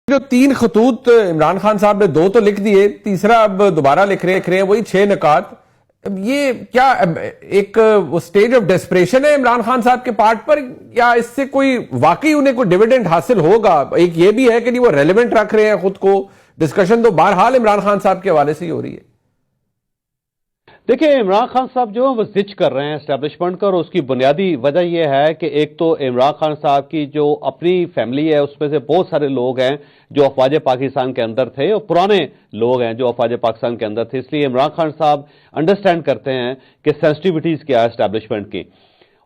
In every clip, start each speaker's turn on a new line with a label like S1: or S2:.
S1: جو 3 خطوط عمران خان صاحب نے 2 تو لکھ دیے، تیسرا اب دوبارہ لکھ رہے ہیں وہی 6 نکات. اب یہ کیا ایک سٹیج آف ڈیسپریشن ہے عمران خان صاحب کے پارٹ پر، یا اس سے کوئی واقعی انہیں کوئی ڈیویڈنڈ حاصل ہوگا؟ ایک یہ بھی ہے کہ وہ ریلیونٹ رکھ رہے ہیں خود کو. ڈسکشن تو بہرحال عمران خان صاحب کے حوالے سے ہی ہو رہی ہے.
S2: دیکھیں، عمران خان صاحب جو وہ زچ کر رہے ہیں اسٹیبلشمنٹ کا، اور اس کی بنیادی وجہ یہ ہے کہ ایک تو عمران خان صاحب کی جو اپنی فیملی ہے اس میں سے بہت سارے لوگ ہیں جو افواج پاکستان کے اندر تھے، اور پرانے لوگ ہیں جو افواج پاکستان کے اندر تھے. اس لیے عمران خان صاحب انڈرسٹینڈ کرتے ہیں کہ سینسٹیوٹیز کیا ہے اسٹیبلشمنٹ کی.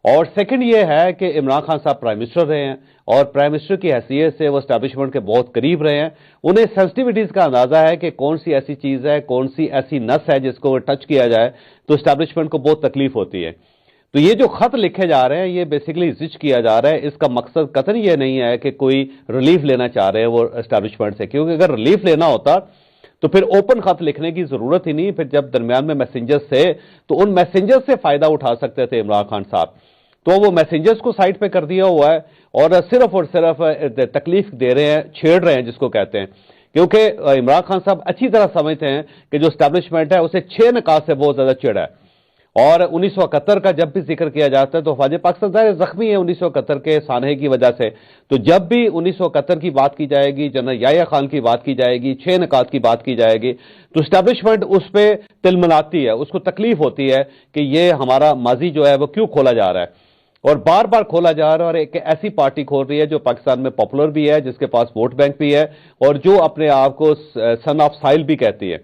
S2: اور سیکنڈ یہ ہے کہ عمران خان صاحب پرائم منسٹر رہے ہیں، اور پرائم منسٹر کی حیثیت سے وہ اسٹیبلشمنٹ کے بہت قریب رہے ہیں. انہیں سینسٹیوٹیز کا اندازہ ہے کہ کون سی ایسی چیز ہے، کون سی ایسی نس ہے جس کو ٹچ کیا جائے تو اسٹیبلشمنٹ کو بہت تکلیف ہوتی ہے. تو یہ جو خط لکھے جا رہے ہیں یہ بیسیکلی زچ کیا جا رہا ہے. اس کا مقصد قطعاً یہ نہیں ہے کہ کوئی ریلیف لینا چاہ رہے ہیں وہ اسٹیبلشمنٹ سے، کیونکہ اگر ریلیف لینا ہوتا تو پھر اوپن خط لکھنے کی ضرورت ہی نہیں. پھر جب درمیان میں میسنجرز تھے تو ان میسنجرز سے فائدہ اٹھا سکتے تھے عمران خان صاحب. تو وہ میسنجرز کو سائٹ پہ کر دیا ہوا ہے اور صرف تکلیف دے رہے ہیں، چھیڑ رہے ہیں جس کو کہتے ہیں. کیونکہ عمران خان صاحب اچھی طرح سمجھتے ہیں کہ جو اسٹیبلشمنٹ ہے اسے 6 نکات سے بہت زیادہ چڑ ہے. اور 1971 کا جب بھی ذکر کیا جاتا ہے تو افواج پاکستان ظاہر زخمی ہے 1971 کے سانحے کی وجہ سے. تو جب بھی 1971 کی بات کی جائے گی، جنرل یحییٰ خان کی بات کی جائے گی، 6 نکات کی بات کی جائے گی، تو اسٹیبلشمنٹ اس پہ تلملاتی ہے، اس کو تکلیف ہوتی ہے کہ یہ ہمارا ماضی جو ہے وہ کیوں کھولا جا رہا ہے، اور بار بار کھولا جا رہا ہے. اور ایک ایسی پارٹی کھول رہی ہے جو پاکستان میں پاپولر بھی ہے، جس کے پاس ووٹ بینک بھی ہے، اور جو اپنے آپ کو سن آف سائل بھی کہتی ہے.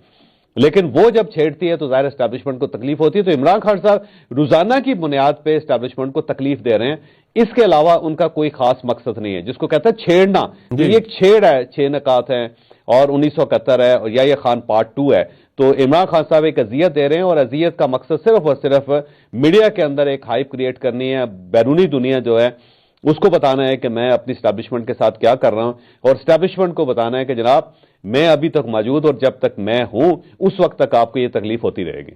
S2: لیکن وہ جب چھیڑتی ہے تو ظاہر اسٹیبلشمنٹ کو تکلیف ہوتی ہے. تو عمران خان صاحب روزانہ کی بنیاد پہ اسٹیبلشمنٹ کو تکلیف دے رہے ہیں. اس کے علاوہ ان کا کوئی خاص مقصد نہیں ہے جس کو کہتا ہے چھیڑنا. یہ ایک چھیڑ ہے، 6 نکات ہیں اور 1971 ہے اور یحییٰ خان پارٹ 2 ہے. تو عمران خان صاحب ایک اذیت دے رہے ہیں، اور اذیت کا مقصد صرف اور صرف میڈیا کے اندر ایک ہائپ کریٹ کرنی ہے. بیرونی دنیا جو ہے اس کو بتانا ہے کہ میں اپنی اسٹیبلشمنٹ کے ساتھ کیا کر رہا ہوں، اور اسٹیبلشمنٹ کو بتانا ہے کہ جناب میں ابھی تک موجود، اور جب تک میں ہوں اس وقت تک آپ کو یہ تکلیف ہوتی رہے گی.